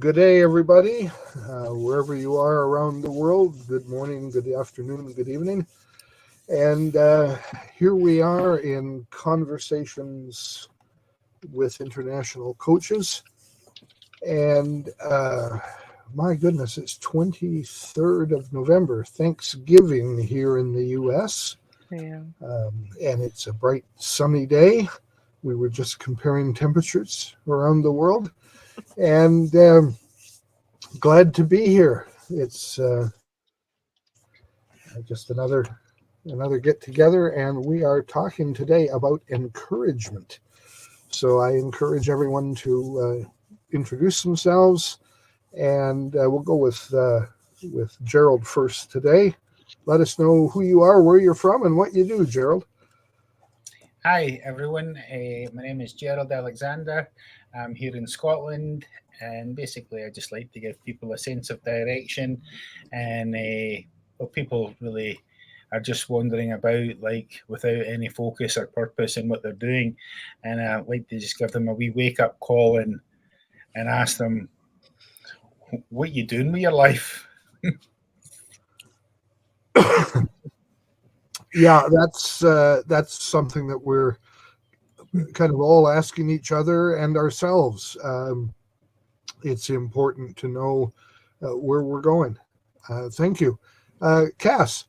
Good day, everybody, wherever you are around the world. Good morning, good afternoon, good evening. And here we are in Conversations with International Coaches. And my goodness, it's 23rd of November, Thanksgiving here in the U.S. Yeah. And it's a bright, sunny day. We were just comparing temperatures around the world. And glad to be here. It's just another get together, and we are talking today about encouragement. So I encourage everyone to introduce themselves, and we'll go with Gerald first today. Let us know who you are, where you're from, and what you do, Gerald. Hi, everyone. My name is Gerald Alexander. I'm here in Scotland, and basically, I just like to give people a sense of direction. And people really are just wandering about, like without any focus or purpose in what they're doing. And I like to just give them a wee wake up call and ask them, "What you doing with your life?" Yeah, that's something that we're kind of all asking each other and ourselves. It's important to know where we're going. Thank you. Cass.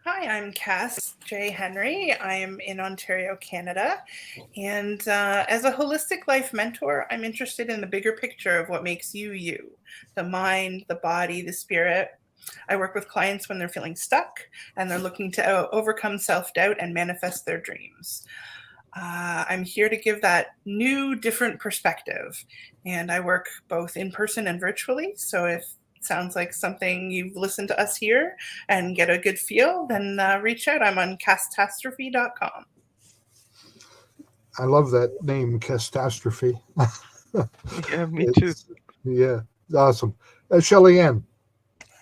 Hi, I'm Cass J. Henry. I am in Ontario, Canada. And as a holistic life mentor, I'm interested in the bigger picture of what makes you you, the mind, the body, the spirit. I work with clients when they're feeling stuck and they're looking to overcome self doubt and manifest their dreams. I'm here to give that new, different perspective. And I work both in person and virtually. So if it sounds like something you've listened to us here and get a good feel, then reach out. I'm on catastrophe.com. I love that name, Catastrophe. Yeah, me too. Yeah, awesome. Shelly Ann.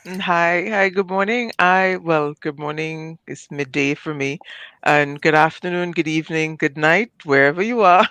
Hi, good morning. Good morning. It's midday for me. And good afternoon, good evening, good night, wherever you are.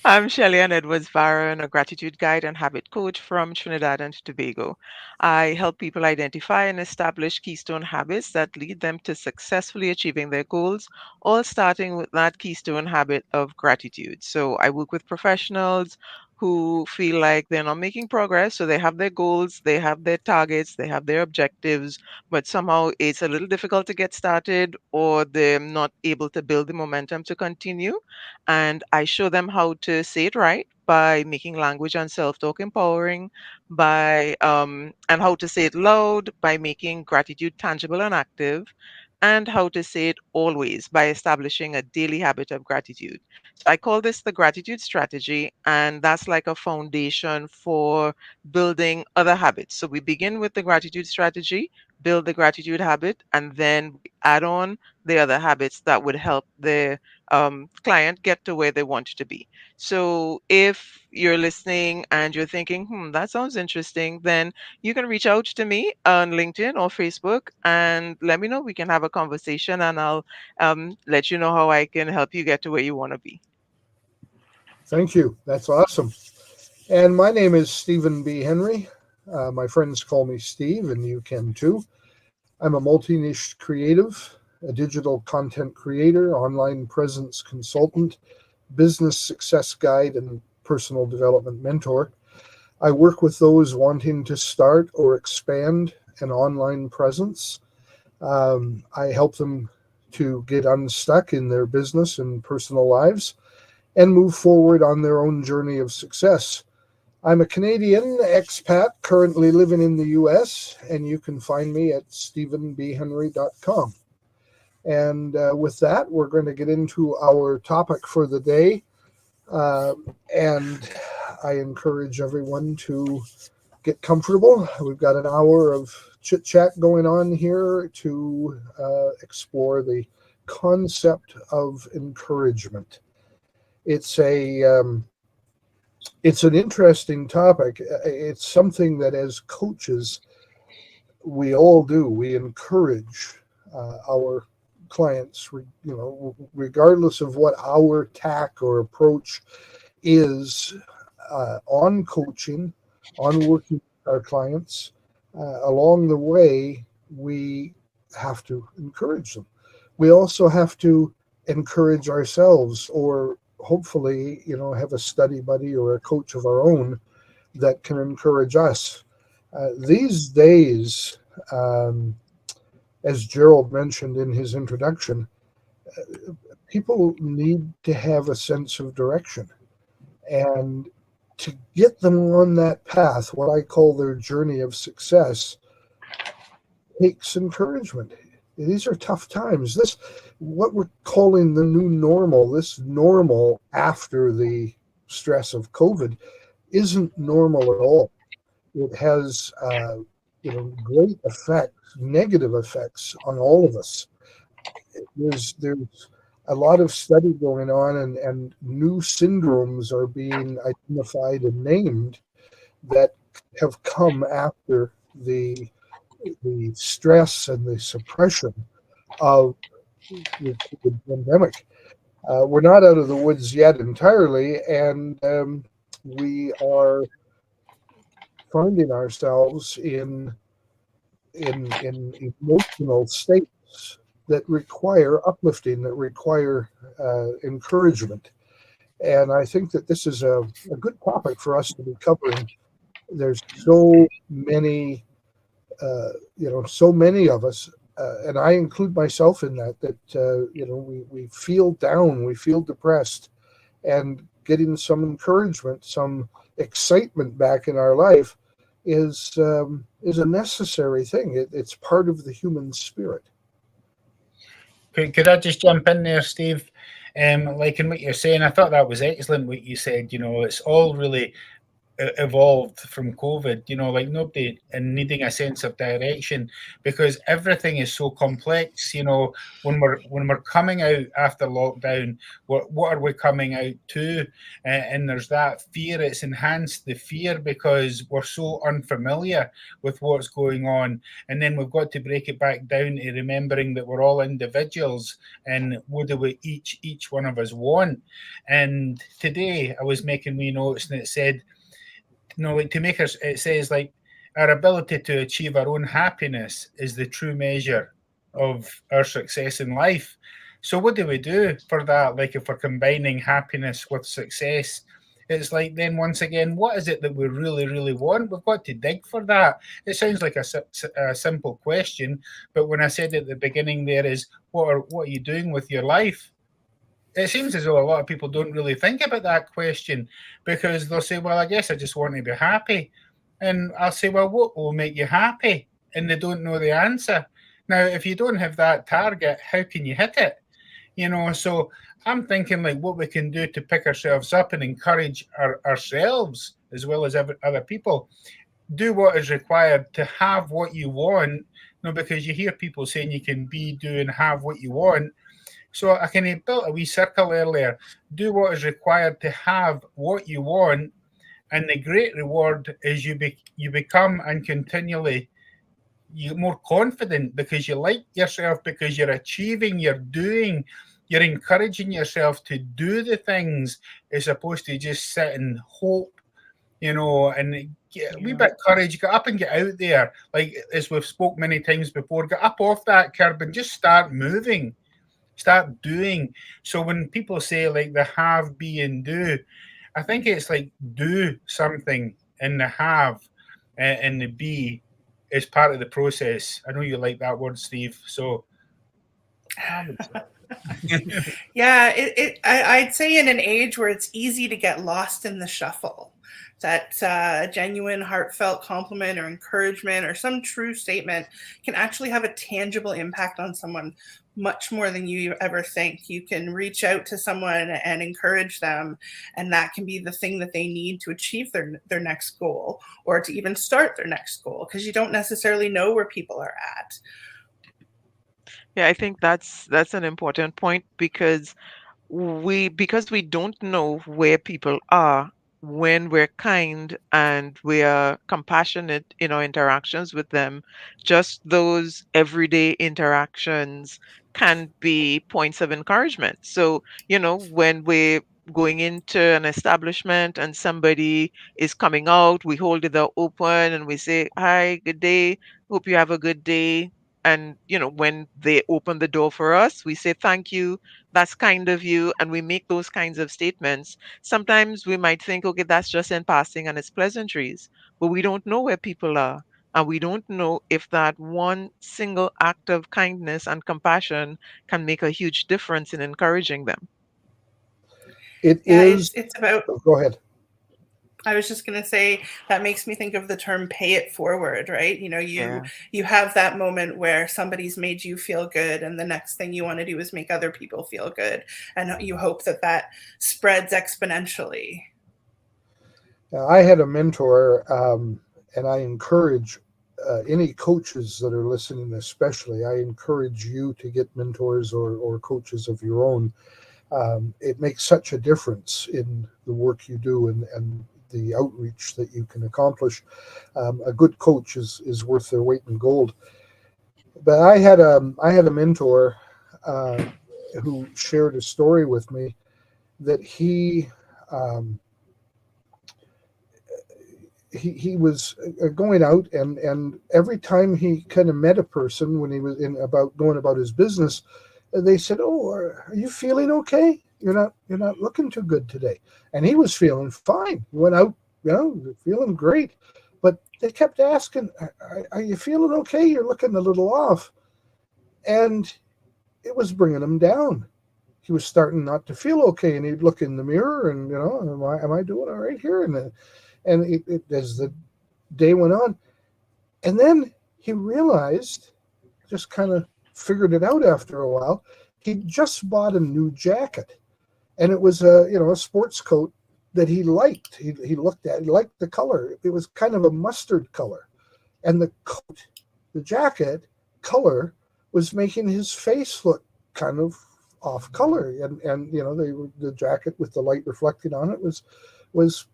I'm Shelly Ann Edwards Barron, a gratitude guide and habit coach from Trinidad and Tobago. I help people identify and establish keystone habits that lead them to successfully achieving their goals, all starting with that keystone habit of gratitude. So I work with professionals who feel like they're not making progress. So they have their goals, they have their targets, they have their objectives, but somehow it's a little difficult to get started or they're not able to build the momentum to continue, and I show them how to say it right by making language and self-talk empowering, by and how to say it loud by making gratitude tangible and active, and how to say it always by establishing a daily habit of gratitude. So I call this the gratitude strategy, and that's like a foundation for building other habits. So we begin with the gratitude strategy, build the gratitude habit, and then we add on the other habits that would help the client get to where they want to be. So if you're listening and you're thinking, that sounds interesting, then you can reach out to me on LinkedIn or Facebook and let me know. We can have a conversation and I'll let you know how I can help you get to where you want to be. Thank you. That's awesome. And my name is Stephen B. Henry. My friends call me Steve, and you can too. I'm a multi niche creative, a digital content creator, online presence consultant, business success guide, and personal development mentor. I work with those wanting to start or expand an online presence. I help them to get unstuck in their business and personal lives and move forward on their own journey of success. I'm a Canadian expat currently living in the US, and you can find me at stephenbhenry.com. And with that, we're going to get into our topic for the day. And I encourage everyone to get comfortable. We've got an hour of chit chat going on here to explore the concept of encouragement. It's an interesting topic. It's something that as coaches we all do. We encourage our clients, regardless of what our tack or approach is. on coaching, on working with our clients. Along the way, we have to encourage them. We also have to encourage ourselves, or hopefully, have a study buddy or a coach of our own that can encourage us. These days, um, as Gerald mentioned in his introduction, people need to have a sense of direction. And to get them on that path, what I call their journey of success, takes encouragement. These are tough times. This, what we're calling the new normal, this normal after the stress of COVID, isn't normal at all. It has, great effects, negative effects on all of us. There's a lot of study going on, and new syndromes are being identified and named that have come after the stress and the suppression of the pandemic. We're not out of the woods yet entirely, and we are finding ourselves in emotional states that require uplifting, that require encouragement. And I think that this is a good topic for us to be covering. There's so many, so many of us, and I include myself in that we feel down, we feel depressed, and getting some encouragement, some excitement back in our life is a necessary thing. It's part of the human spirit. Could I just jump in there, Steve? Like in what you're saying, I thought that was excellent what you said. It's all really evolved from COVID, like nobody and needing a sense of direction, because everything is so complex. When we're coming out after lockdown, what are we coming out to? And there's that fear. It's enhanced the fear because we're so unfamiliar with what's going on. And then we've got to break it back down to remembering that we're all individuals, and what do we each one of us want? And today I was making wee notes, and it said, like to make us, it says like our ability to achieve our own happiness is the true measure of our success in life. So what do we do for that? Like if we're combining happiness with success, it's like then once again, what is it that we really, really want? We've got to dig for that. It sounds like a simple question, but when I said at the beginning there is, what are you doing with your life? It seems as though a lot of people don't really think about that question, because they'll say, well, I guess I just want to be happy. And I'll say, well, what will make you happy? And they don't know the answer. Now, if you don't have that target, how can you hit it? So I'm thinking like what we can do to pick ourselves up and encourage ourselves as well as other people. Do what is required to have what you want. Because you hear people saying you can be, do, and have what you want. So I kind of built a wee circle earlier. Do what is required to have what you want, and the great reward is you become and continually you're more confident because you like yourself, because you're achieving, you're doing, you're encouraging yourself to do the things as opposed to just sit and hope, and get a wee bit of courage, get up and get out there. Like as we've spoke many times before, get up off that curb and just start moving. Start doing. So when people say like the have, be, and do, I think it's like do something, and the have and the be is part of the process. I know you like that word, Steve. So Yeah, I'd say in an age where it's easy to get lost in the shuffle, that genuine, heartfelt compliment or encouragement or some true statement can actually have a tangible impact on someone much more than you ever think. You can reach out to someone and encourage them, and that can be the thing that they need to achieve their next goal, or to even start their next goal, because you don't necessarily know where people are at. Yeah, I think that's an important point because we don't know where people are when we're kind and we are compassionate in our interactions with them. Just those everyday interactions can be points of encouragement. So, when we going into an establishment and somebody is coming out, we hold the door open and we say, "Hi, good day. Hope you have a good day." And, when they open the door for us, we say, "Thank you. That's kind of you." And we make those kinds of statements. Sometimes we might think, okay, that's just in passing and it's pleasantries, but we don't know where people are. And we don't know if that one single act of kindness and compassion can make a huge difference in encouraging them. It Yeah, is. it's about, Oh, go ahead. I was just going to say that makes me think of the term pay it forward, right? Yeah. You have that moment where somebody's made you feel good, and the next thing you want to do is make other people feel good, and you hope that spreads exponentially. I had a mentor, and I encourage any coaches that are listening, especially, I encourage you to get mentors or coaches of your own. It makes such a difference in the work you do and the outreach that you can accomplish. A good coach is worth their weight in gold. But I had a mentor who shared a story with me that um, he was going out, and every time he kind of met a person when he was going about his business, they said, "Oh, are you feeling okay? You're not looking too good today." And he was feeling fine. He went out, feeling great. But they kept asking, "Are you feeling okay? You're looking a little off." And it was bringing him down. He was starting not to feel okay, and he'd look in the mirror and, am I doing all right here? And as the day went on, and then he realized, just kind of figured it out after a while, he just bought a new jacket, and it was a sports coat that he liked. He looked at, he liked the color. It was kind of a mustard color, and the coat, the jacket color, was making his face look kind of off color, and the jacket with the light reflecting on it was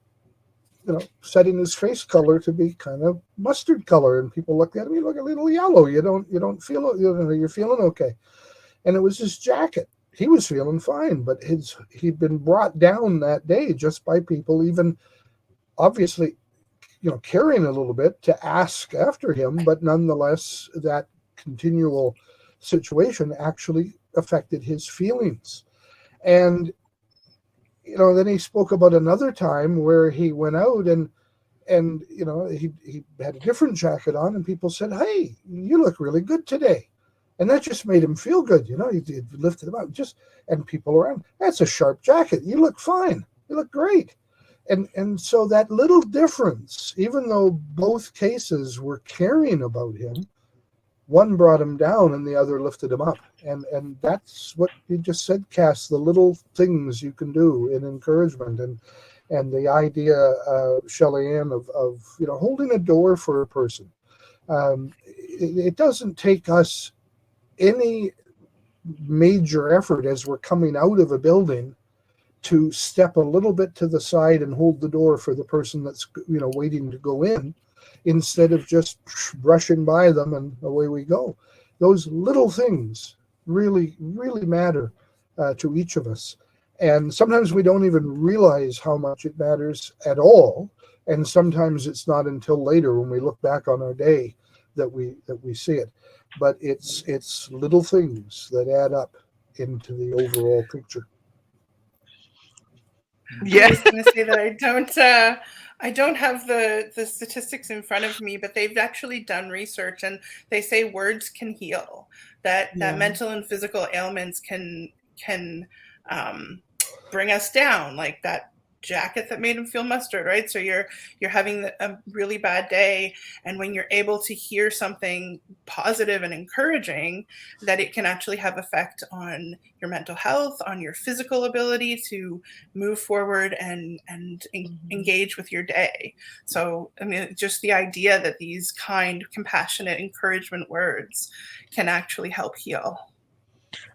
setting his face color to be kind of mustard color, and people looked at him. You look a little yellow. You don't feel, you're feeling okay. And it was his jacket. He was feeling fine, but he'd been brought down that day just by people, even obviously, caring a little bit to ask after him, but nonetheless, that continual situation actually affected his feelings. And then he spoke about another time where he went out, and he had a different jacket on, and people said, "Hey, you look really good today." And that just made him feel good. He lifted him up, and people around, "That's a sharp jacket. You look fine. You look great." And so that little difference, even though both cases were caring about him, one brought him down and the other lifted him up. And that's what you just said, Cass, the little things you can do in encouragement, and the idea, Shelley Ann, of holding a door for a person. It doesn't take us any major effort as we're coming out of a building to step a little bit to the side and hold the door for the person that's waiting to go in, instead of just brushing by them and away we go. Those little things really, really matter to each of us. And sometimes we don't even realize how much it matters at all. And sometimes it's not until later, when we look back on our day, that we see it. But it's little things that add up into the overall picture. Yeah. I was going to say that I don't have the statistics in front of me, but they've actually done research, and they say words can heal. That mental and physical ailments can bring us down, like that jacket that made him feel mustard, right? So you're having a really bad day, and when you're able to hear something positive and encouraging, that it can actually have effect on your mental health, on your physical ability to move forward and engage with your day. So I mean, just the idea that these kind, compassionate encouragement words can actually help heal.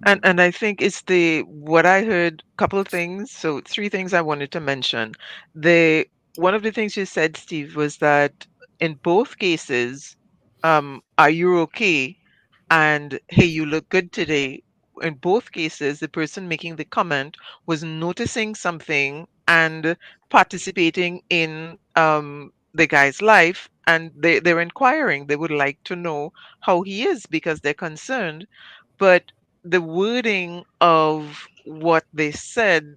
And I think it's what I heard, couple of things. So three things I wanted to mention. The One of the things you said, Steve, was that in both cases, are you okay? And hey, you look good today in both cases, the person making the comment was noticing something and participating in the guy's life, and they're inquiring. They would like to know how he is because they're concerned. But the wording of what they said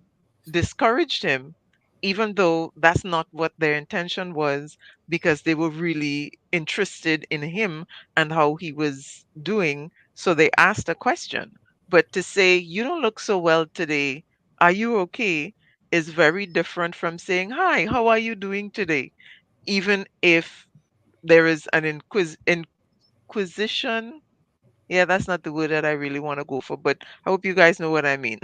discouraged him, even though that's not what their intention was, because they were really interested in him and how he was doing. So they asked a question. But to say, "You don't look so well today. Are you okay?" is very different from saying, "Hi, how are you doing today?" Even if there is an inquisition. Yeah, that's not the word that I really want to go for, but I hope you guys know what I mean.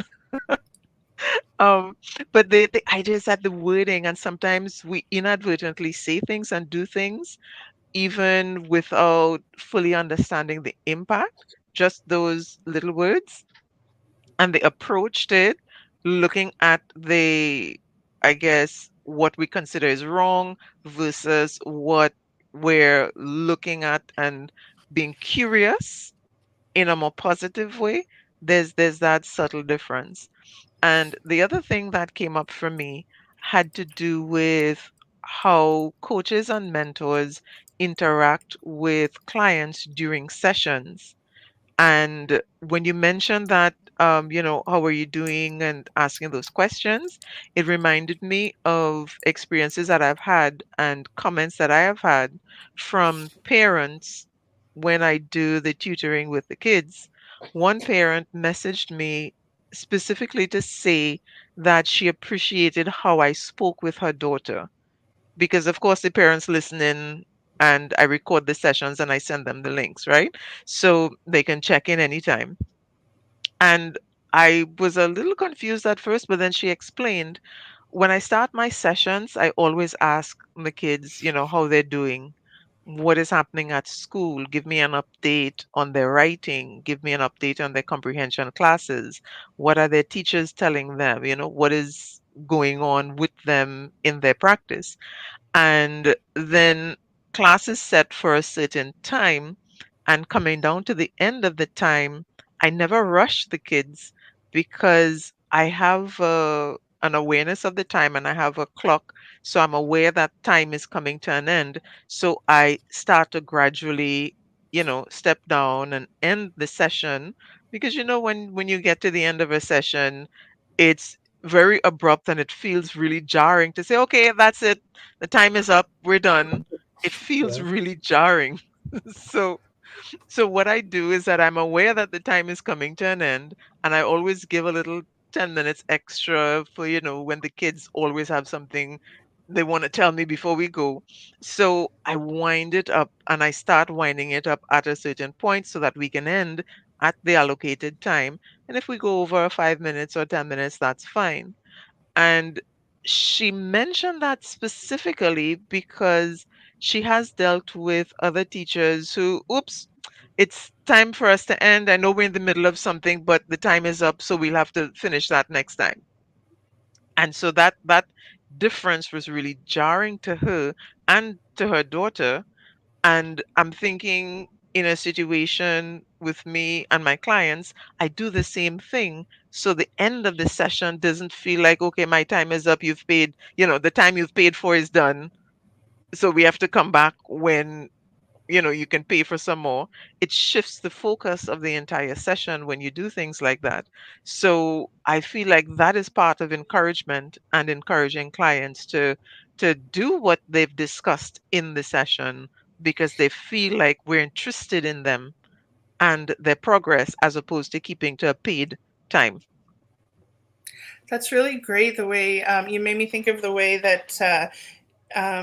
Um, but the idea is that the wording, and sometimes we inadvertently say things and do things even without fully understanding the impact, just those little words. And they approached it looking at I guess, what we consider is wrong versus what we're looking at and being curious in a more positive way. There's that subtle difference. And the other thing that came up for me had to do with how coaches and mentors interact with clients during sessions. And when you mentioned that, how are you doing and asking those questions, it reminded me of experiences that I've had and comments that I have had from parents when I do the tutoring with the kids. One parent messaged me specifically to say that she appreciated how I spoke with her daughter, because of course the parents listen in and I record the sessions and I send them the links, right? So they can check in anytime. And I was a little confused at first, but then she explained, when I start my sessions, I always ask the kids, how they're doing, what is happening at school, give me an update on their writing, give me an update on their comprehension classes, what are their teachers telling them, what is going on with them in their practice. And then class is set for a certain time, and coming down to the end of the time, I never rush the kids because I have an awareness of the time and I have a clock, so I'm aware that time is coming to an end. So I start to gradually, step down and end the session, because when you get to the end of a session, it's very abrupt and it feels really jarring to say, "Okay, that's it, the time is up, we're done." It feels Yeah. really jarring. so so what I do is that I'm aware that the time is coming to an end, and I always give a little 10 minutes extra for, when the kids always have something they want to tell me before we go. So I wind it up, and I start winding it up at a certain point so that we can end at the allocated time. And if we go over 5 minutes or 10 minutes, that's fine. And she mentioned that specifically because she has dealt with other teachers who, oops, it's time for us to end. I know we're in the middle of something, but the time is up, so we'll have to finish that next time. And so that difference was really jarring to her and to her daughter. And I'm thinking, in a situation with me and my clients, I do the same thing. So the end of the session doesn't feel like, okay, my time is up. You've paid, the time you've paid for is done. So we have to come back when, you can pay for some more. It shifts the focus of the entire session when you do things like that. So I feel like that is part of encouragement and encouraging clients to do what they've discussed in the session, because they feel like we're interested in them and their progress, as opposed to keeping to a paid time. That's really great. The way you made me think of the way that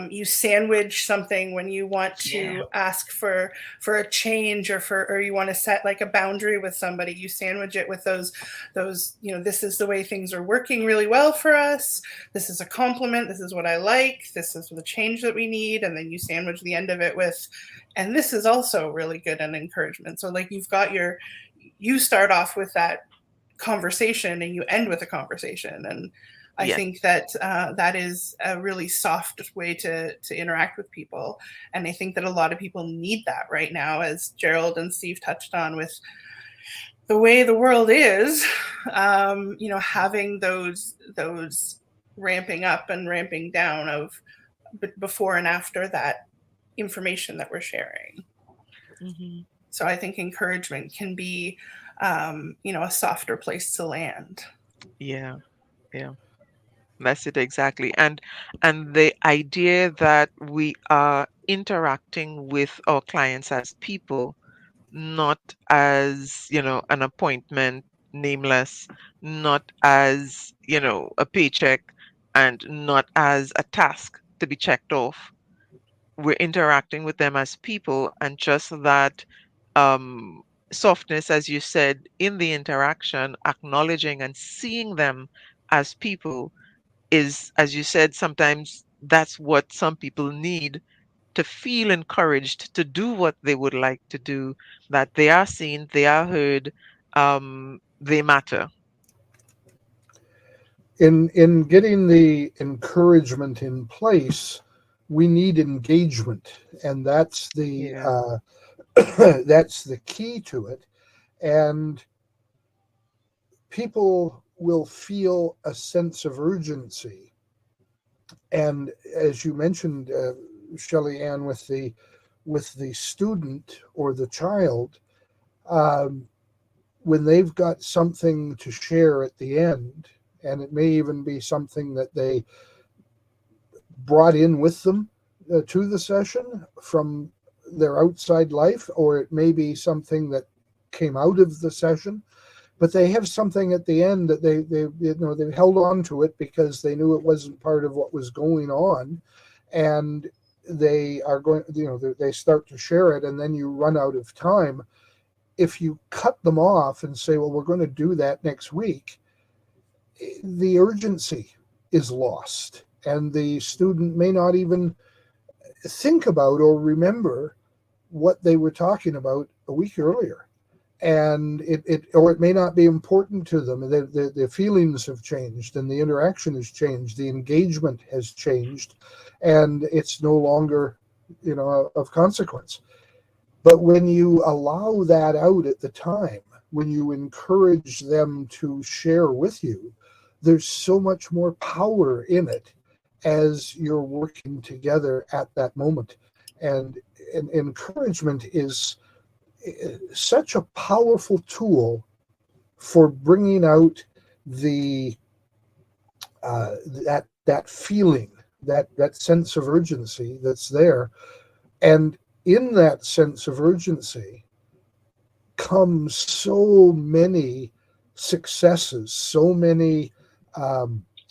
you sandwich something when you want to ask for a change, or you want to set like a boundary with somebody. You sandwich it with those this is the way things are working really well for us. This is a compliment. This is what I like. This is the change that we need. And then you sandwich the end of it with, and this is also really good and encouragement. So like you start off with that conversation and you end with a conversation. And I Yes. think that that is a really soft way to interact with people. And I think that a lot of people need that right now, as Gerald and Steve touched on, with the way the world is, having those ramping up and ramping down of before and after that information that we're sharing. Mm-hmm. So I think encouragement can be, a softer place to land. Yeah, yeah. That's it exactly. And the idea that we are interacting with our clients as people, not as, an appointment, nameless, not as, a paycheck, and not as a task to be checked off. We're interacting with them as people, and just that um, softness, as you said, in the interaction, acknowledging and seeing them as people is, as you said, sometimes that's what some people need to feel encouraged to do what they would like to do, that they are seen, they are heard, they matter. In getting the encouragement in place, we need engagement, and Yeah. that's the key to it. And people will feel a sense of urgency. And as you mentioned, Shelley Ann, with the student or the child, um, when they've got something to share at the end, and it may even be something that they brought in with them to the session from their outside life, or it may be something that came out of the session, but they have something at the end that they held on to it because they knew it wasn't part of what was going on, and they are going, they start to share it, and then you run out of time. If you cut them off and say, well, we're going to do that next week, the urgency is lost, and the student may not even think about or remember what they were talking about a week earlier. And or it may not be important to them. The feelings have changed, and the interaction has changed, the engagement has changed, and it's no longer, of consequence. But when you allow that out at the time, when you encourage them to share with you, there's so much more power in it as you're working together at that moment. And encouragement is such a powerful tool for bringing out the that feeling, that sense of urgency that's there. And in that sense of urgency comes so many successes, so many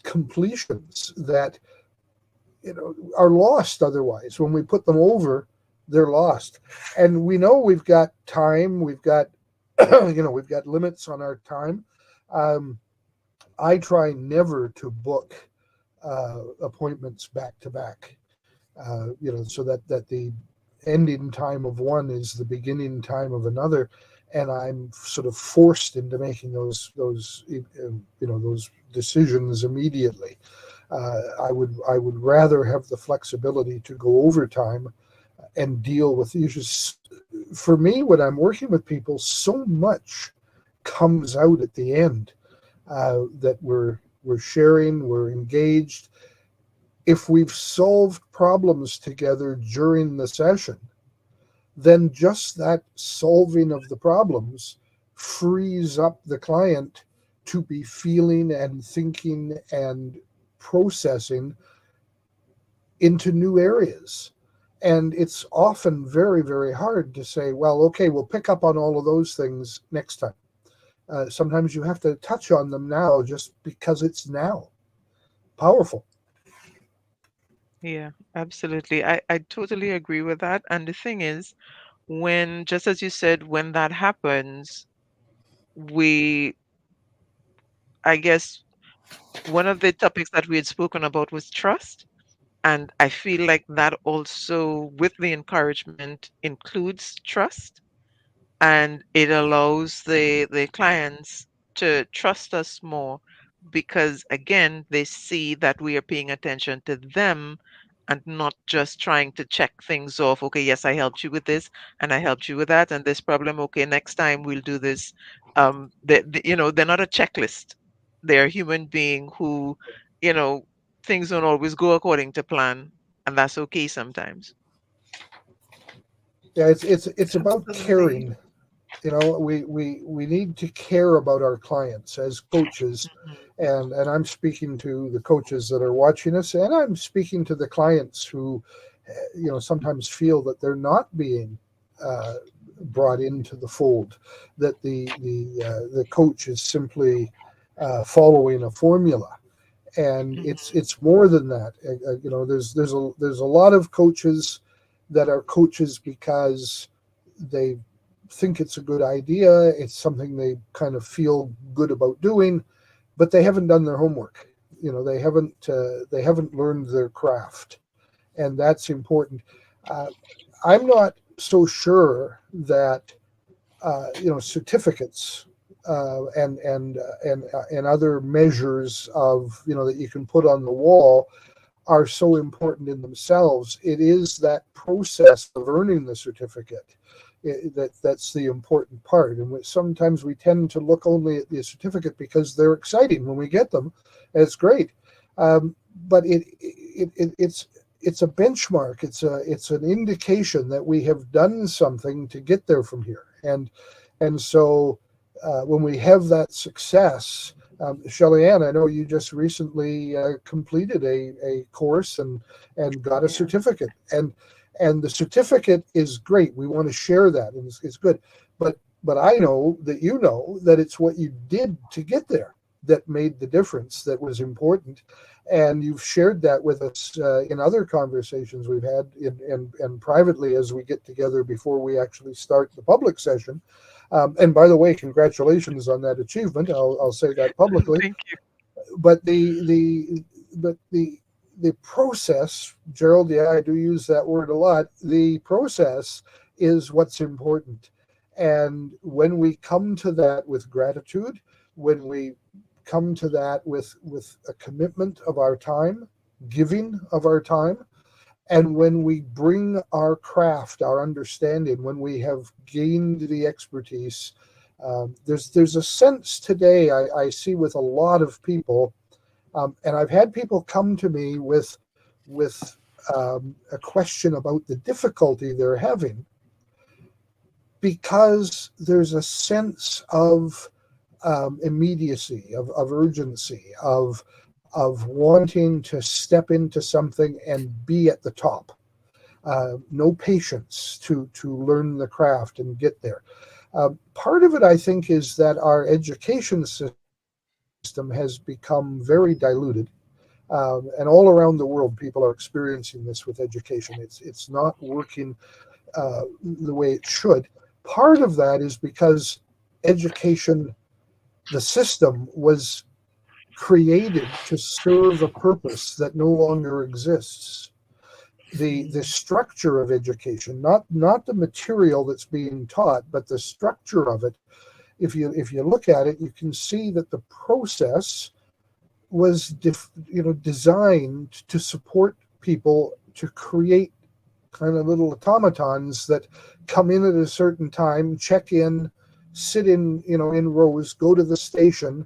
completions that are lost otherwise. When we put them over, they're lost. And we know we've got time, we've got we've got limits on our time. I try never to book appointments back to back, so that the ending time of one is the beginning time of another, and I'm sort of forced into making those decisions immediately. I would rather have the flexibility to go overtime and deal with issues. For me, when I'm working with people, so much comes out at the end that we're sharing, we're engaged. If we've solved problems together during the session, then just that solving of the problems frees up the client to be feeling and thinking and processing into new areas. And it's often very, very hard to say, well, okay, we'll pick up on all of those things next time. Sometimes you have to touch on them now just because it's now. Powerful. Yeah, absolutely. I totally agree with that. And the thing is, when, just as you said, when that happens, we, I guess, one of the topics that we had spoken about was trust. And I feel like that also, with the encouragement, includes trust, and it allows the clients to trust us more because, again, they see that we are paying attention to them and not just trying to check things off. Okay, yes, I helped you with this and I helped you with that and this problem. Okay, next time we'll do this. they're not a checklist. They're a human being who, you know, things don't always go according to plan, and that's okay sometimes. Yeah, it's about Absolutely. caring. We need to care about our clients as coaches, and I'm speaking to the coaches that are watching us, and I'm speaking to the clients who sometimes feel that they're not being uh, brought into the fold, that the coach is simply following a formula, and it's more than that. There's a lot of coaches that are coaches because they think it's a good idea. It's something they kind of feel good about doing, but they haven't done their homework. They haven't learned their craft, and that's important. Uh, I'm not so sure that certificates and other measures of that you can put on the wall are so important in themselves. It is that process of earning the certificate that's the important part. And sometimes we tend to look only at the certificate because they're exciting when we get them. And it's great, but it's a benchmark. It's an indication that we have done something to get there from here. And so when we have that success, Shelly Ann, I know you just recently completed a course and got a Yeah. certificate, and the certificate is great. We want to share that, and it's good. But I know that that it's what you did to get there that made the difference, that was important, and you've shared that with us in other conversations we've had and privately as we get together before we actually start the public session. And by the way, congratulations on that achievement. I'll say that publicly. Thank you. But the process, Gerald, yeah, I do use that word a lot. The process is what's important. And when we come to that with gratitude, when we come to that with a commitment of our time, giving of our time, and when we bring our craft, our understanding, when we have gained the expertise, there's a sense today I see with a lot of people, and I've had people come to me with a question about the difficulty they're having because there's a sense of immediacy, of urgency, of wanting to step into something and be at the top. No patience to learn the craft and get there. Part of it, I think, is that our education system has become very diluted. And all around the world, people are experiencing this with education. It's not working the way it should. Part of that is because education, the system, was created to serve a purpose that no longer exists. The structure of education, not the material that's being taught, but the structure of it. If you look at it, you can see that the process was designed to support people, to create kind of little automatons that come in at a certain time, check in, sit in rows, go to the station,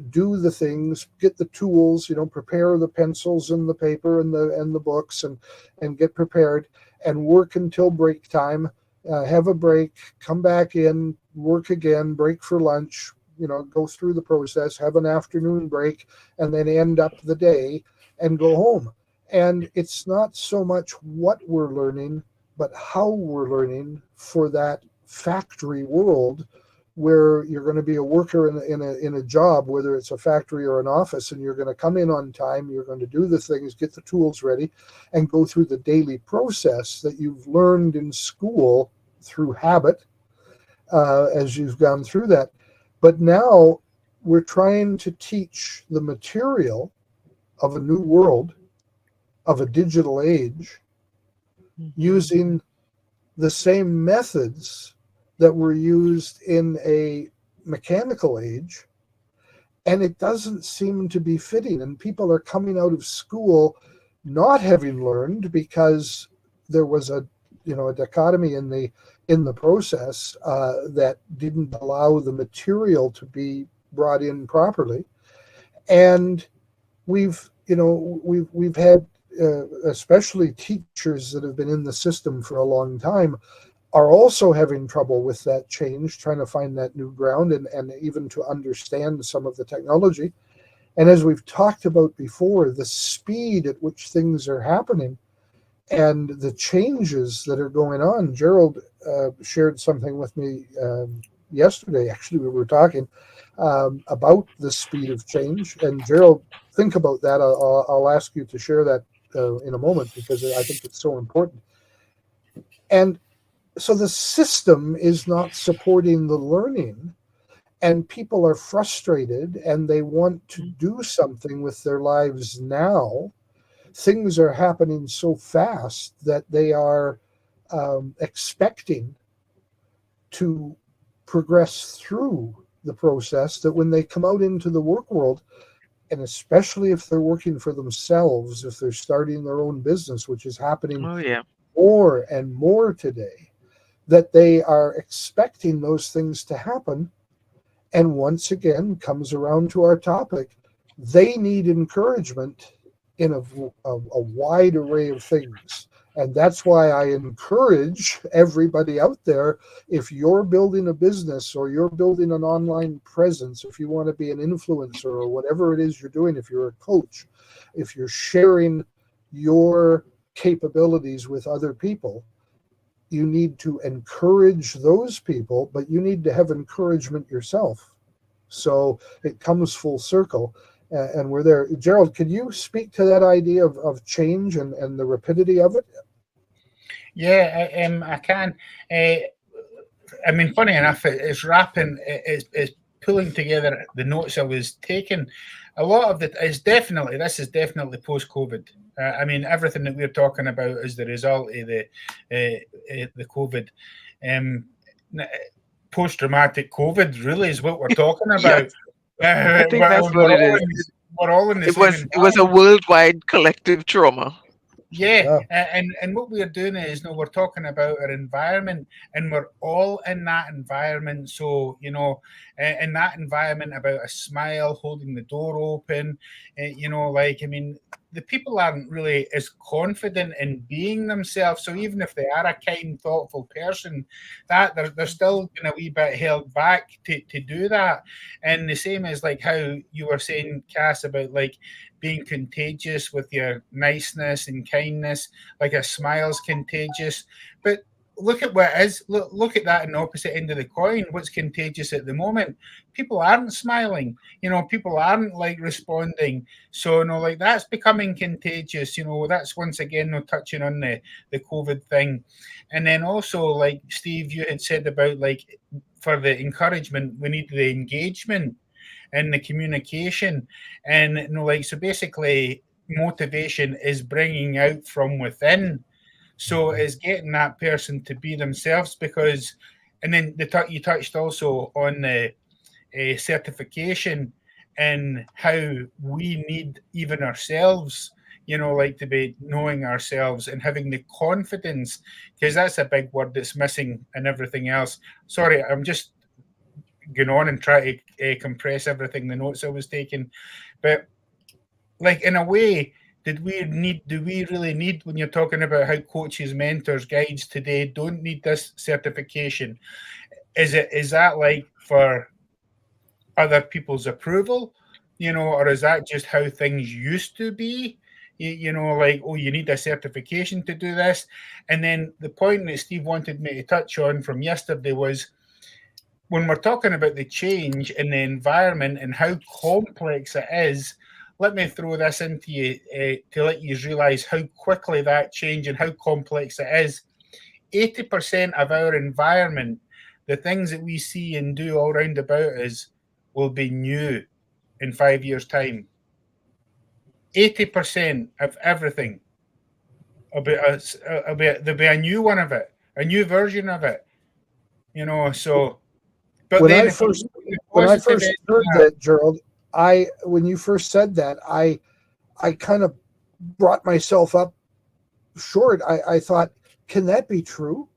do the things, get the tools, prepare the pencils and the paper and the books, and get prepared and work until break time. Have a break, come back in, work again, break for lunch. Go through the process, have an afternoon break, and then end up the day and go home. And it's not so much what we're learning, but how we're learning for that factory world where you're going to be a worker in a job, whether it's a factory or an office, and you're going to come in on time, you're going to do the things, get the tools ready, and go through the daily process that you've learned in school through habit as you've gone through that. But now we're trying to teach the material of a new world, of a digital age, using the same methods that were used in a mechanical age, and it doesn't seem to be fitting. And people are coming out of school not having learned because there was a dichotomy in the in the process that didn't allow the material to be brought in properly. And we've had especially teachers that have been in the system for a long time are also having trouble with that change, trying to find that new ground and even to understand some of the technology. And as we've talked about before, the speed at which things are happening and the changes that are going on. Gerald shared something with me yesterday. Actually, we were talking about the speed of change. And Gerald, think about that. I'll ask you to share that in a moment, because I think it's so important. And so the system is not supporting the learning, and people are frustrated and they want to do something with their lives now. Things are happening so fast that they are expecting to progress through the process, that when they come out into the work world, and especially if they're working for themselves, if they're starting their own business, which is happening Oh, yeah. more and more today, that they are expecting those things to happen. And once again, comes around to our topic, they need encouragement in a wide array of things. And that's why I encourage everybody out there, if you're building a business or you're building an online presence, if you want to be an influencer or whatever it is you're doing, if you're a coach, if you're sharing your capabilities with other people, you need to encourage those people, but you need to have encouragement yourself. So it comes full circle. And we're there. Gerald, can you speak to that idea of change and the rapidity of it? Yeah, I can. I mean, funny enough, it's wrapping, it's pulling together the notes I was taking. A lot of it is definitely, this is definitely post-COVID. I mean, everything that we're talking about is the result of the COVID. Post-traumatic COVID really is what we're talking about. I think that's what it is. We're all in the It same was a worldwide collective trauma. Yeah, and what we're doing is, we're talking about our environment, and we're all in that environment. So, in that environment, about a smile, holding the door open, I mean, the people aren't really as confident in being themselves. So even if they are a kind, thoughtful person, that they're still a wee bit held back to do that. And the same as like how you were saying, Cass, about like being contagious with your niceness and kindness, like a smile's contagious. But look at what is, look at that in the opposite end of the coin. What's contagious at the moment? People aren't smiling, people aren't like responding. So like that's becoming contagious. That's once again touching on the COVID thing. And then also, like Steve, you had said about like for the encouragement, we need the engagement and the communication. And so basically motivation is bringing out from within. So it's getting that person to be themselves, because, and then you touched also on the certification and how we need even ourselves, to be knowing ourselves and having the confidence, because that's a big word that's missing and everything else. Sorry, I'm just going on and try to compress everything, the notes I was taking. But like in a way, do we really need, when you're talking about how coaches, mentors, guides today don't need this certification, is that like for other people's approval, or is that just how things used to be? Like, oh, you need a certification to do this. And then the point that Steve wanted me to touch on from yesterday was, when we're talking about the change in the environment and how complex it is, let me throw this into you to let you realize how quickly that change and how complex it is. 80% of our environment, the things that we see and do all round about us, will be new in 5 years' time. 80% of everything there'll be a new one of it, a new version of it. So. But when then I first heard that, Gerald, when you first said that, I kind of brought myself up short. I thought, can that be true?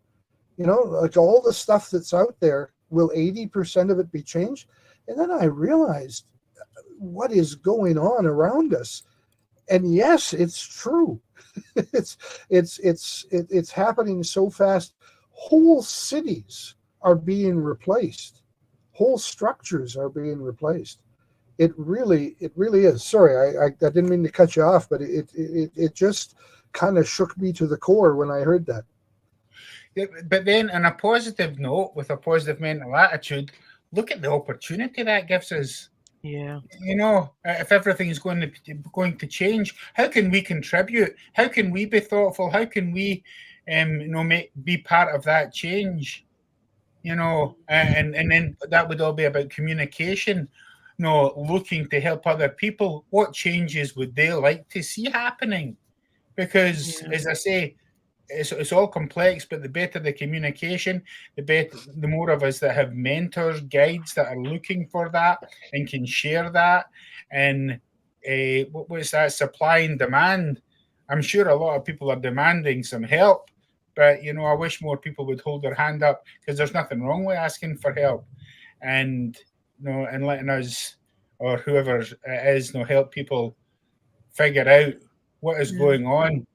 Like all the stuff that's out there, will 80% of it be changed? And then I realized what is going on around us. And yes, it's true. It's happening so fast. Whole cities are being replaced. Whole structures are being replaced. It really is. Sorry, I didn't mean to cut you off, but it just kind of shook me to the core when I heard that. But then, on a positive note, with a positive mental attitude, look at the opportunity that gives us. Yeah. If everything is going to change, how can we contribute? How can we be thoughtful? How can we, be part of that change? And then that would all be about communication. Looking to help other people. What changes would they like to see happening? Because, as I say, it's all complex, but the better the communication, the more of us that have mentors, guides that are looking for that and can share that. And what was that, supply and demand? I'm sure a lot of people are demanding some help, but I wish more people would hold their hand up, because there's nothing wrong with asking for help, and and letting us, or whoever it is, help people figure out what is going on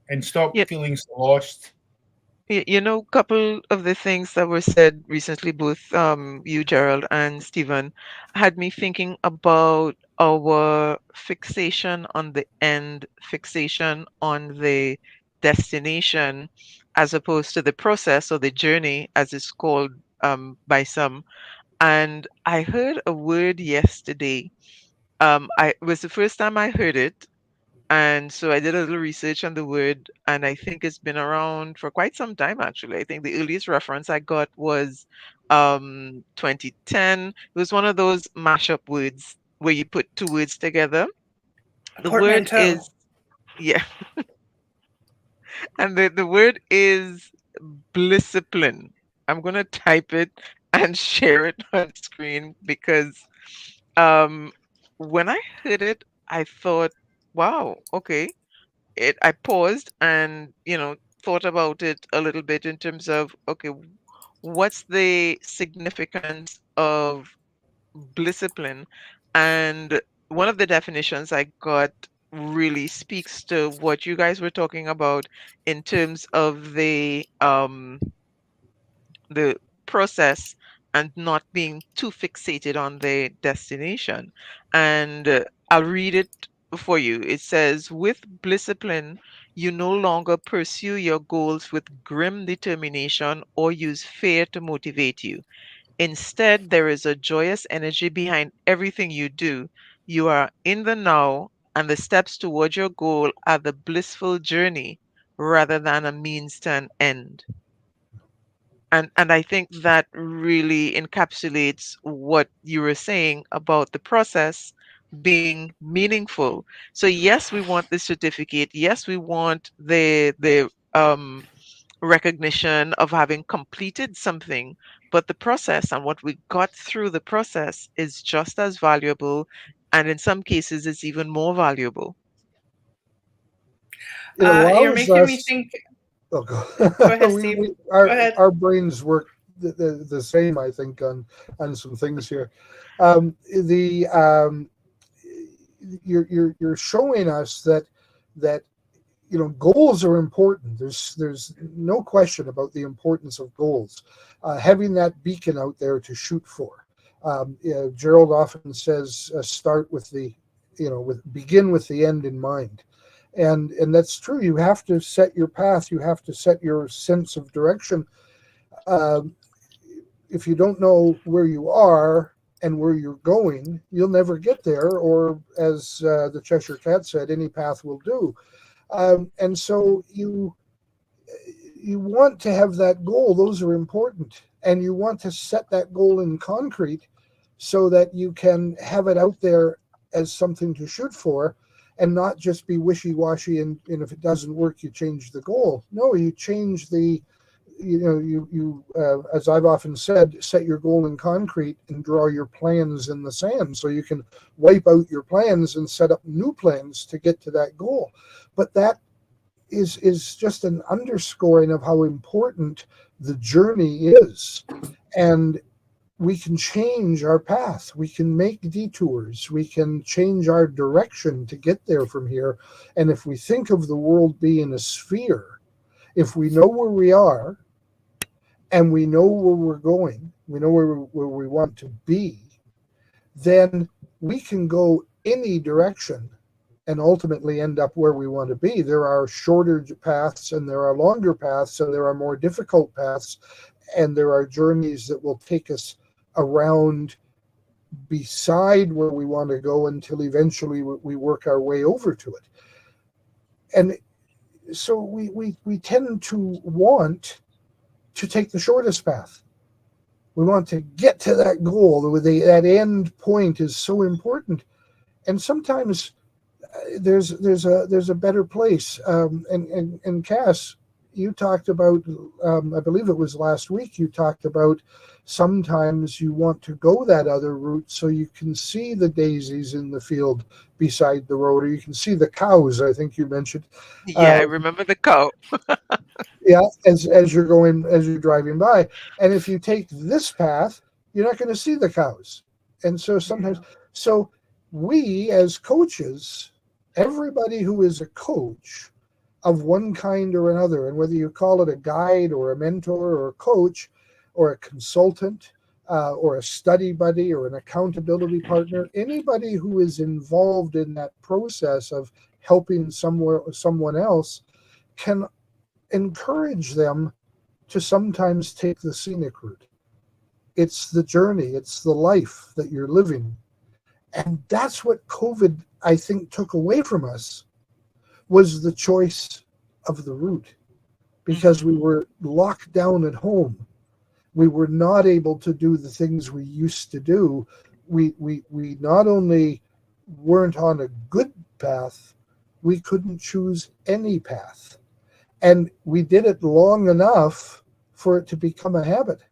and stop Yeah. feeling so lost. Couple of the things that were said recently, both you, Gerald, and Stephen, had me thinking about our fixation on the end, fixation on the destination, as opposed to the process or the journey, as it's called by some. And I heard a word yesterday. It was the first time I heard it, and so I did a little research on the word, and I think it's been around for quite some time, actually. I think the earliest reference I got was 2010. It was one of those mashup words where you put two words together. The word Portmanteau. is, yeah, and the word is discipline. I'm going to type it and share it on screen because um, when I heard it, I thought, wow, okay. I paused and thought about it a little bit in terms of, okay, what's the significance of discipline? And one of the definitions I got really speaks to what you guys were talking about in terms of the process and not being too fixated on the destination. And I'll read it for you. It says, with discipline, you no longer pursue your goals with grim determination or use fear to motivate you. Instead, there is a joyous energy behind everything you do. You are in the now, and the steps towards your goal are the blissful journey rather than a means to an end. And I think that really encapsulates what you were saying about the process being meaningful. So yes, we want the certificate. Yes, we want the recognition of having completed something, but the process and what we got through the process is just as valuable, and in some cases, it's even more valuable. It You're allows making me us. think. Oh, Go ahead, we, Steve. we Go ahead. our brains work the same, I think, on some things here. The You're showing us that goals are important. There's no question about the importance of goals. Having that beacon out there to shoot for. Gerald often says, start with begin with the end in mind. And that's true. You have to set your path. You have to set your sense of direction. Um, if you don't know where you are and where you're going, you'll never get there. Or as the Cheshire Cat said, any path will do. And so you want to have that goal. Those are important, and you want to set that goal in concrete so that you can have it out there as something to shoot for, and not just be wishy-washy. And if it doesn't work, you change the goal. No, you change you as I've often said, set your goal in concrete and draw your plans in the sand, so you can wipe out your plans and set up new plans to get to that goal. But that is just an underscoring of how important the journey is. And we can change our path. We can make detours. We can change our direction to get there from here. And if we think of the world being a sphere, if we know where we are and we know where we're going, we know where we want to be, then we can go any direction and ultimately end up where we want to be. There are shorter paths and there are longer paths and there are more difficult paths, and there are journeys that will take us around beside where we want to go until eventually we work our way over to it. And so we tend to want to take the shortest path. We want to get to that goal. That end point is so important. And sometimes there's a better place. And Cass, you talked about, I believe it was last week, you talked about sometimes you want to go that other route so you can see the daisies in the field beside the road, or you can see the cows, I think you mentioned. Yeah, I remember the cow. Yeah, as you're driving by. And if you take this path, you're not going to see the cows. And so sometimes, so we as coaches, everybody who is a coach of one kind or another, and whether you call it a guide or a mentor or a coach or a consultant or a study buddy or an accountability partner, anybody who is involved in that process of helping someone else can encourage them to sometimes take the scenic route. It's the journey, it's the life that you're living. And that's what COVID, I think, took away from us, was the choice of the route, because we were locked down at home. We were not able to do the things we used to do. We not only weren't on a good path, we couldn't choose any path. And we did it long enough for it to become a habit.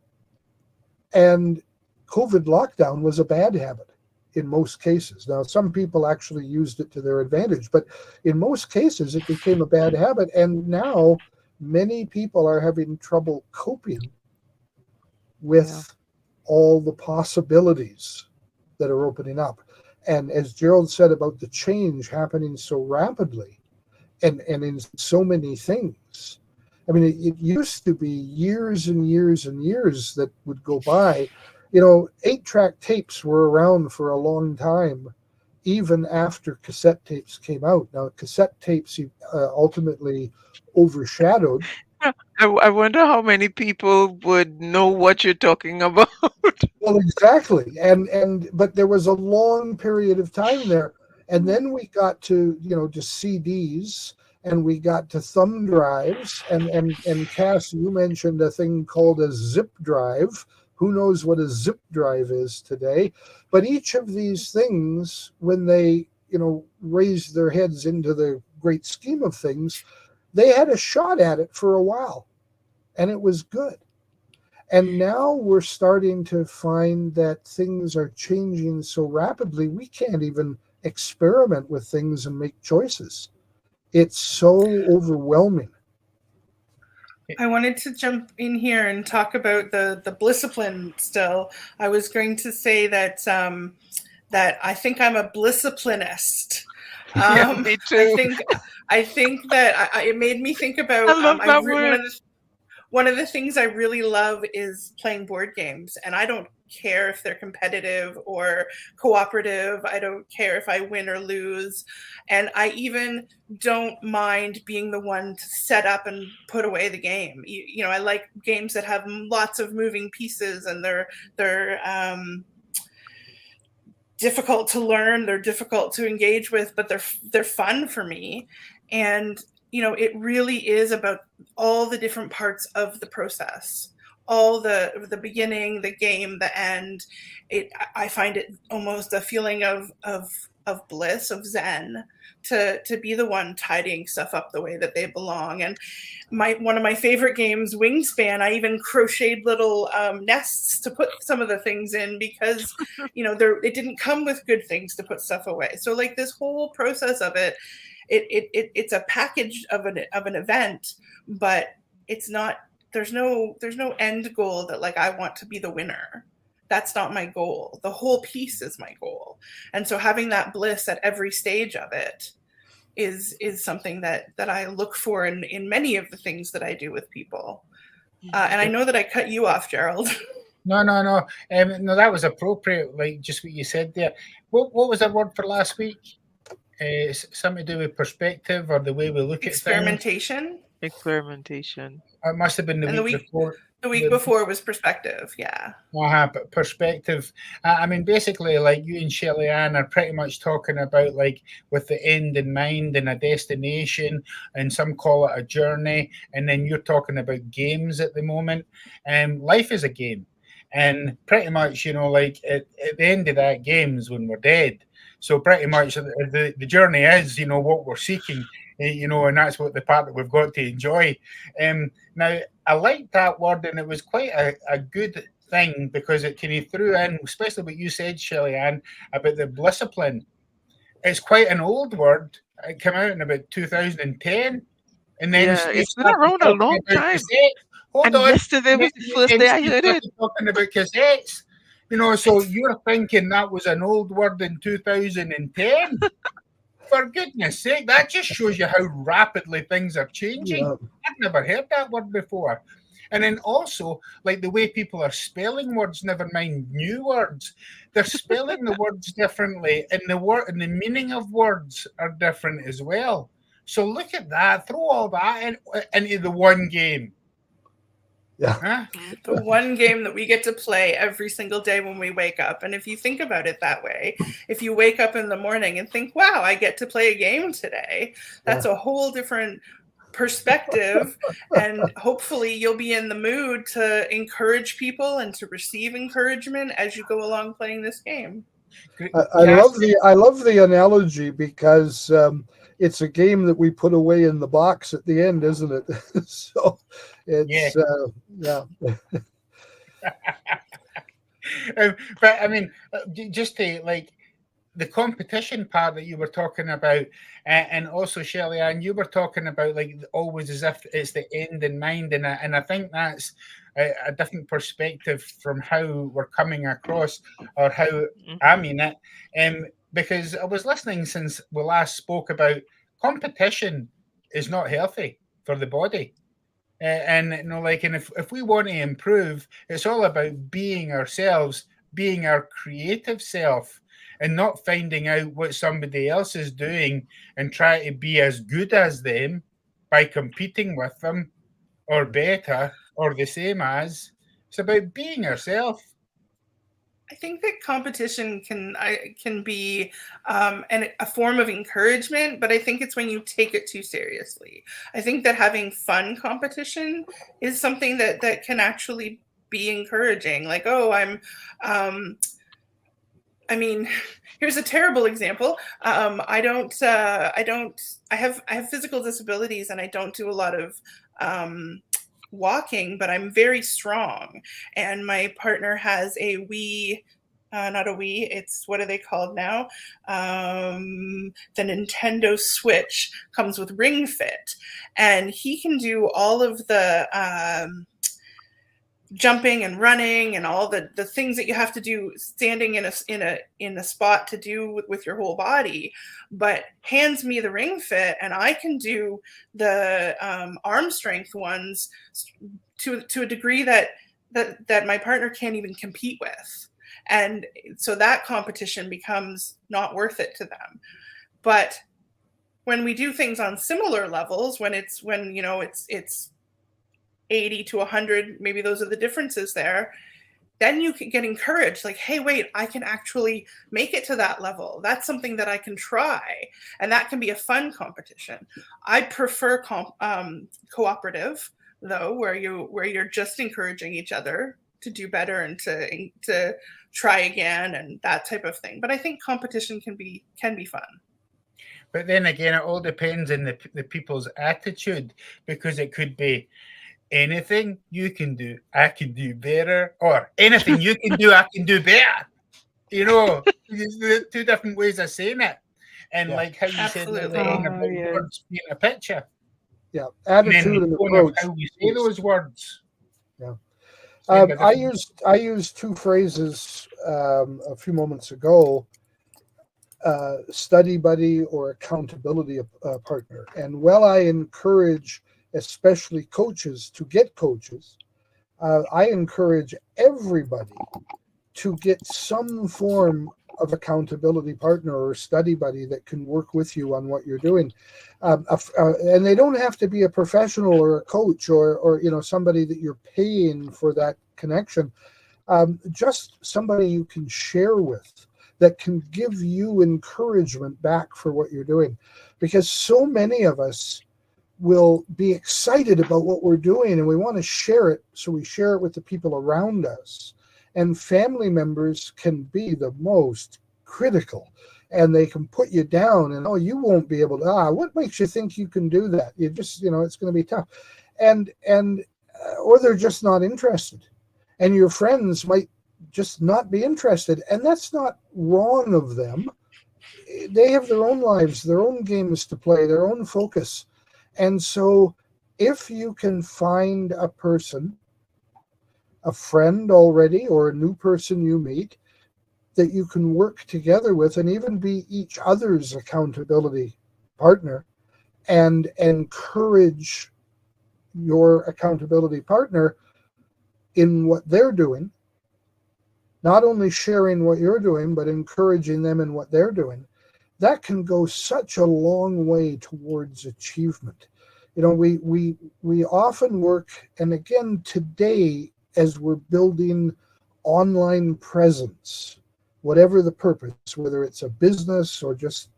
And COVID lockdown was a bad habit in most cases. Now, some people actually used it to their advantage, but in most cases, it became a bad habit. And now many people are having trouble coping with all the possibilities that are opening up. And as Gerald said about the change happening so rapidly and in so many things, I mean, it used to be years and years and years that would go by. You know, 8-track tapes were around for a long time, even after cassette tapes came out. Now, cassette tapes ultimately overshadowed. I wonder how many people would know what you're talking about. Well, exactly. But there was a long period of time there. And then we got to, to CDs, and we got to thumb drives, and Cass, you mentioned a thing called a zip drive. Who knows what a zip drive is today? But each of these things, when they, raised their heads into the great scheme of things, they had a shot at it for a while, and it was good. And now we're starting to find that things are changing so rapidly, we can't even experiment with things and make choices. It's so overwhelming. I wanted to jump in here and talk about the Blissipline still. I was going to say that that I think I'm a Blissiplinist. Yeah, me too. I think that it made me think about I love that word. One of the things I really love is playing board games, and I don't care if they're competitive or cooperative. I don't care if I win or lose. And I even don't mind being the one to set up and put away the game. I like games that have lots of moving pieces, and they're difficult to learn, they're difficult to engage with, but they're fun for me. And it really is about all the different parts of the process, all the beginning, the game, the end. I find it almost a feeling of bliss, of zen, to be the one tidying stuff up the way that they belong. And one of my favorite games, Wingspan, I even crocheted little nests to put some of the things in, because it didn't come with good things to put stuff away. So like this whole process of it, it's a package of an event, but it's not. There's no end goal that like I want to be the winner. That's not my goal. The whole piece is my goal, and so having that bliss at every stage of it is something that I look for in many of the things that I do with people. And I know that I cut you off, Gerald. No. No, that was appropriate. Like just what you said there. What was that word for last week? Something to do with perspective or the way we look at things. Experimentation. Experimentation. It must have been the week before. The week before was perspective, yeah. But perspective. I mean, basically, like you and Shelly Ann are pretty much talking about like with the end in mind and a destination, and some call it a journey, and then you're talking about games at the moment. Life is a game, and pretty much, like at the end of that game is when we're dead. So pretty much the journey is, what we're seeking, and that's what the part that we've got to enjoy. Now, I like that word, and it was quite a good thing because it kind of threw in, especially what you said, Shelly Ann, about the discipline. It's quite an old word. It came out in about 2010. And then it's been around a long time. Hold on. Yesterday was the first day I heard it. Talking about cassettes. So you're thinking that was an old word in 2010? For goodness sake, that just shows you how rapidly things are changing. Yeah. I've never heard that word before. And then also, like the way people are spelling words, never mind new words, they're spelling the words differently, and the meaning of words are different as well. So look at that. Throw all that into the one game. Yeah. Huh? The one game that we get to play every single day when we wake up. And if you think about it that way, if you wake up in the morning and think, wow, I get to play a game today, that's a whole different perspective. And hopefully you'll be in the mood to encourage people and to receive encouragement as you go along playing this game. I love the analogy because it's a game that we put away in the box at the end, isn't it? So it's but I mean, just to like the competition part that you were talking about, and also Shelly Ann, you were talking about like always as if it's the end in mind, and I think that's a different perspective from how we're coming across or how I mean it. Because I was listening since we last spoke about competition is not healthy for the body. And if we want to improve, it's all about being ourselves, being our creative self, and not finding out what somebody else is doing and try to be as good as them by competing with them or better or the same as. It's about being ourselves. I think that competition can be a form of encouragement, but I think it's when you take it too seriously. I think that having fun competition is something that can actually be encouraging. Like, oh, I mean, here's a terrible example. I have physical disabilities and I don't do a lot of walking, but I'm very strong. And my partner has a not a Wii, it's what are they called now? The Nintendo Switch comes with Ring Fit, and he can do all of the jumping and running and all the things that you have to do standing in a spot to do with your whole body, but hands me the Ring Fit and I can do the arm strength ones to a degree that my partner can't even compete with. And so that competition becomes not worth it to them. But when we do things on similar levels, when it's 80 to 100, maybe those are the differences there, then you can get encouraged, like, hey, wait, I can actually make it to that level. That's something that I can try. And that can be a fun competition. I prefer cooperative, though, where you're just encouraging each other to do better and to try again and that type of thing. But I think competition can be fun. But then again, it all depends on the people's attitude, because it could be anything you can do, I can do better, or anything you can do, I can do better. There's two different ways of saying it. And Yeah. like how you said the other day Absolutely. about Yes. words being a picture, Yeah, and then attitude the and tone of approach. how we say those words. Yeah. Send a I different- used two phrases a few moments ago: study buddy or accountability partner. And while I encourage, especially coaches, to get coaches, I encourage everybody to get some form of accountability partner or study buddy that can work with you on what you're doing. And they don't have to be a professional or a coach or somebody that you're paying for that connection. Just somebody you can share with that can give you encouragement back for what you're doing, because so many of us will be excited about what we're doing and we want to share it, so we share it with the people around us. And family members can be the most critical, and they can put you down and, oh, you won't be able to, what makes you think you can do that? You just, it's going to be tough. And or they're just not interested, and your friends might just not be interested, and that's not wrong of them. They have their own lives, their own games to play, their own focus. And so if you can find a person, a friend already, or a new person you meet that you can work together with and even be each other's accountability partner, and encourage your accountability partner in what they're doing, not only sharing what you're doing, but encouraging them in what they're doing, that can go such a long way towards achievement. We often work, and again today, as we're building online presence, whatever the purpose, whether it's a business or just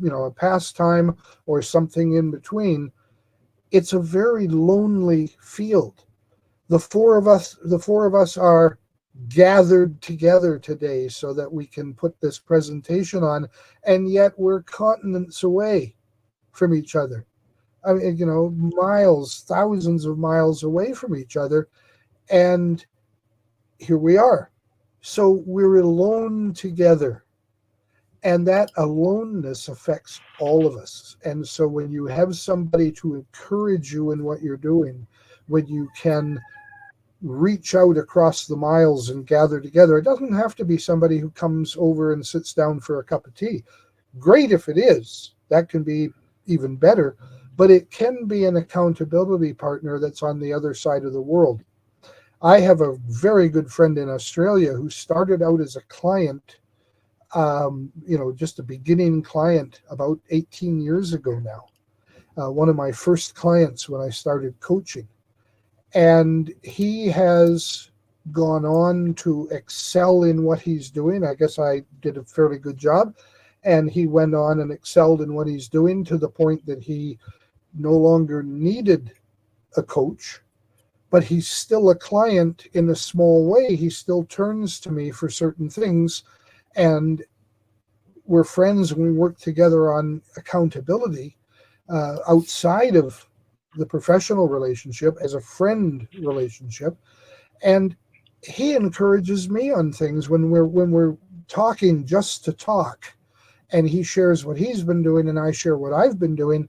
a pastime or something in between, it's a very lonely field. The four of us are gathered together today so that we can put this presentation on, and yet we're continents away from each other. I mean, miles, thousands of miles away from each other, and here we are. So we're alone together, and that aloneness affects all of us. And so when you have somebody to encourage you in what you're doing, when you can reach out across the miles and gather together, it doesn't have to be somebody who comes over and sits down for a cup of tea. Great if it is, that can be even better, but it can be an accountability partner that's on the other side of the world. I have a very good friend in Australia who started out as a client, just a beginning client about 18 years ago now. One of my first clients when I started coaching. And he has gone on to excel in what he's doing. I guess I did a fairly good job. And he went on and excelled in what he's doing to the point that he no longer needed a coach, but he's still a client in a small way. He still turns to me for certain things. And we're friends and we work together on accountability outside of the professional relationship, as a friend relationship. And he encourages me on things when we're talking just to talk, and he shares what he's been doing and I share what I've been doing.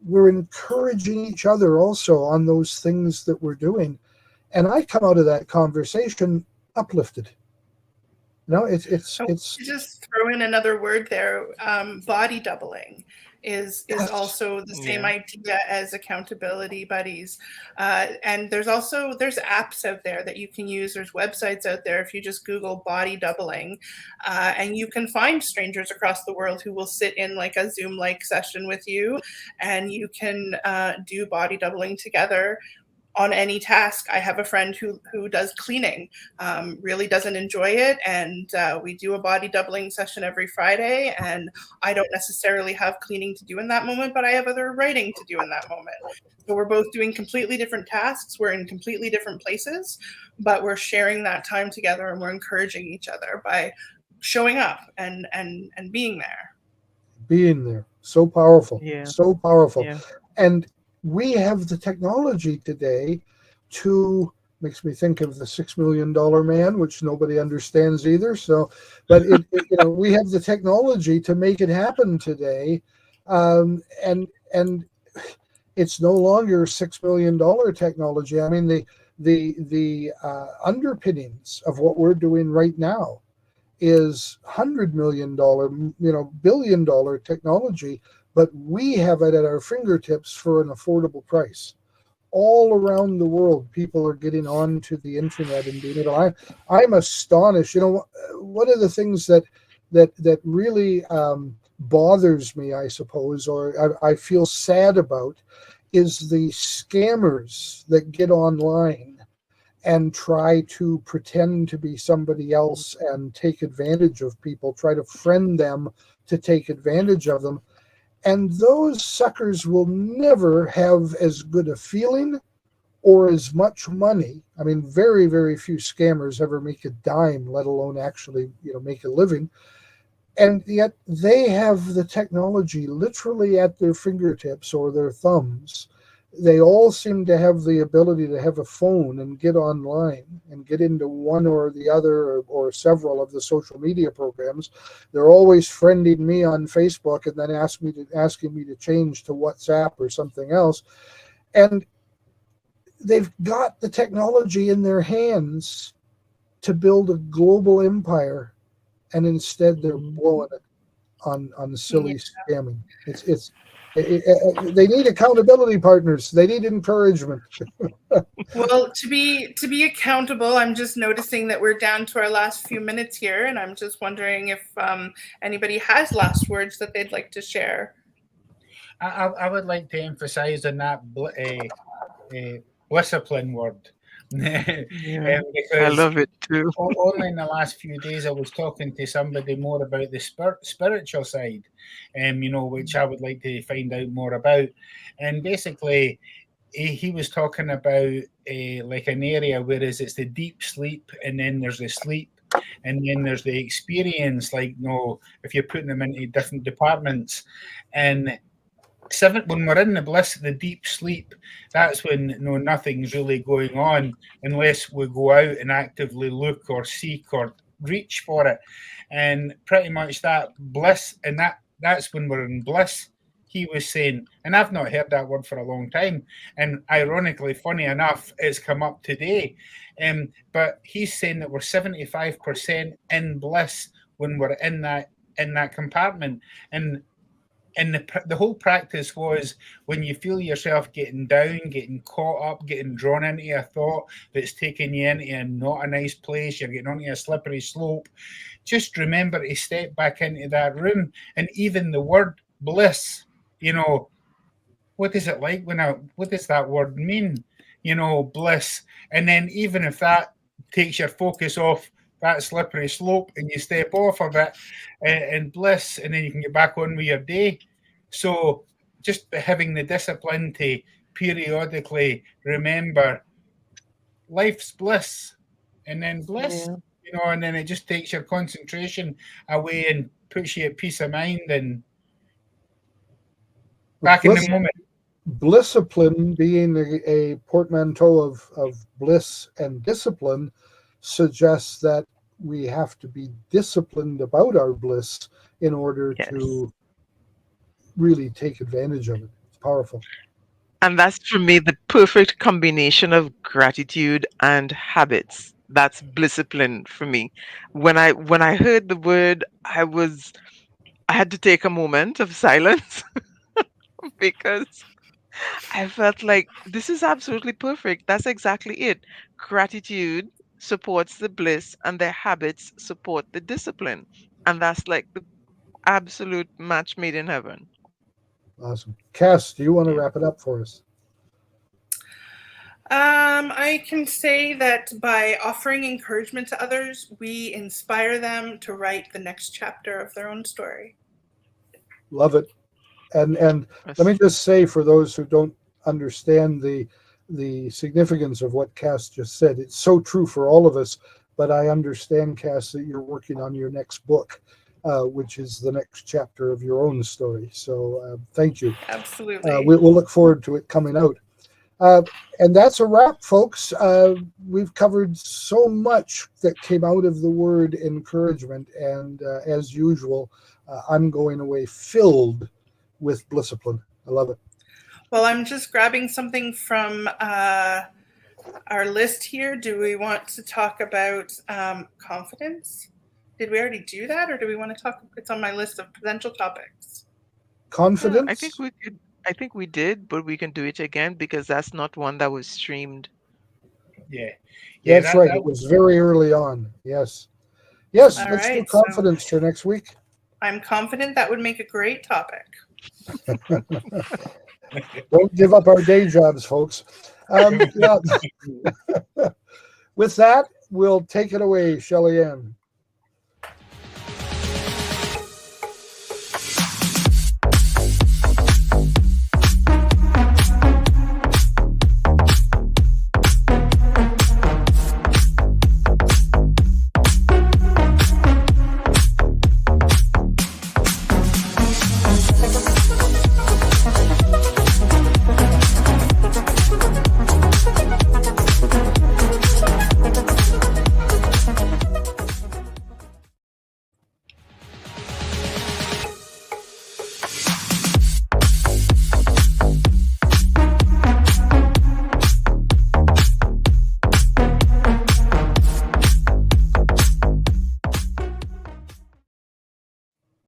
We're encouraging each other also on those things that we're doing, and I come out of that conversation uplifted. It's Just throw in another word there. Body doubling is Yes. also the same Yeah. idea as accountability buddies. And there's apps out there that you can use. There's websites out there. If you just Google body doubling, and you can find strangers across the world who will sit in like a Zoom-like session with you, and you can do body doubling together on any task. I have a friend who does cleaning, really doesn't enjoy it, and we do a body doubling session every Friday, and I don't necessarily have cleaning to do in that moment, but I have other writing to do in that moment. So we're both doing completely different tasks, we're in completely different places, but we're sharing that time together, and we're encouraging each other by showing up and being there. being there. So powerful. Yeah. So powerful. Yeah. And we have the technology today to makes me think of the $6 million man, which nobody understands either. So, but we have the technology to make it happen today, and it's no longer $6 million technology. I mean, the underpinnings of what we're doing right now is $100 million, billion dollar technology, but we have it at our fingertips for an affordable price. All around the world, people are getting onto the internet and being able. I'm astonished. One of the things that really bothers me, I suppose, or I feel sad about, is the scammers that get online and try to pretend to be somebody else and take advantage of people, try to friend them to take advantage of them. And those suckers will never have as good a feeling or as much money. I mean, very, very few scammers ever make a dime, let alone actually, make a living. And yet they have the technology literally at their fingertips or their thumbs. They all seem to have the ability to have a phone and get online and get into one or the other or several of the social media programs. They're always friending me on Facebook and then asking me to change to WhatsApp or something else. And they've got the technology in their hands to build a global empire, and instead they're blowing it on silly scamming. They need accountability partners. They need encouragement. Well, to be accountable, I'm just noticing that we're down to our last few minutes here, and I'm just wondering if anybody has last words that they'd like to share. I would like to emphasize on that discipline word. Yeah, I love it too. Only in the last few days I was talking to somebody more about the spiritual side, which I would like to find out more about. And basically, he was talking about like an area where it's the deep sleep, and then there's the sleep, and then there's the experience. Like, if you're putting them into different departments, and when we're in the bliss of the deep sleep, that's when nothing's really going on unless we go out and actively look or seek or reach for it. And pretty much that bliss, and that's when we're in bliss, he was saying. And I've not heard that word for a long time. And ironically, funny enough, it's come up today. But he's saying that we're 75% in bliss when we're in that compartment. And the whole practice was when you feel yourself getting down, getting caught up, getting drawn into a thought that's taking you into not a nice place, you're getting onto a slippery slope, just remember to step back into that room. And even the word bliss, what is it like what does that word mean? Bliss. And then even if that takes your focus off that slippery slope and you step off of it and bliss, and then you can get back on with your day. So just having the discipline to periodically remember life's bliss, and then bliss, and then it just takes your concentration away and puts you at peace of mind and back in the moment. Blissipline being a portmanteau of bliss and discipline suggests that we have to be disciplined about our bliss in order to really take advantage of it. It's powerful. And that's, for me, the perfect combination of gratitude and habits. That's blissipline for me. When I heard the word, I had to take a moment of silence because I felt like this is absolutely perfect. That's exactly it. Gratitude supports the bliss, and their habits support the discipline. And that's like the absolute match made in heaven. Awesome. Cass, do you want to wrap it up for us? I can say that by offering encouragement to others, we inspire them to write the next chapter of their own story. Love it. And let me just say, for those who don't understand the significance of what Cass just said, it's so true for all of us. But I understand, Cass, that you're working on your next book, which is the next chapter of your own story. So thank you. Absolutely. We'll look forward to it coming out. And that's a wrap, folks. We've covered so much that came out of the word encouragement. And as usual, I'm going away filled with discipline. I love it. Well, I'm just grabbing something from our list here. Do we want to talk about confidence? Did we already do that, or do we want to talk? It's on my list of potential topics. Confidence? I think we could. I think we did, but we can do it again because that's not one that was streamed. Yeah. That's right. It was very early on. Yes. Yes, All let's do right, so- confidence for next week. I'm confident that would make a great topic. Don't give up our day jobs, folks. Yeah. With that, we'll take it away, Shelley Ann.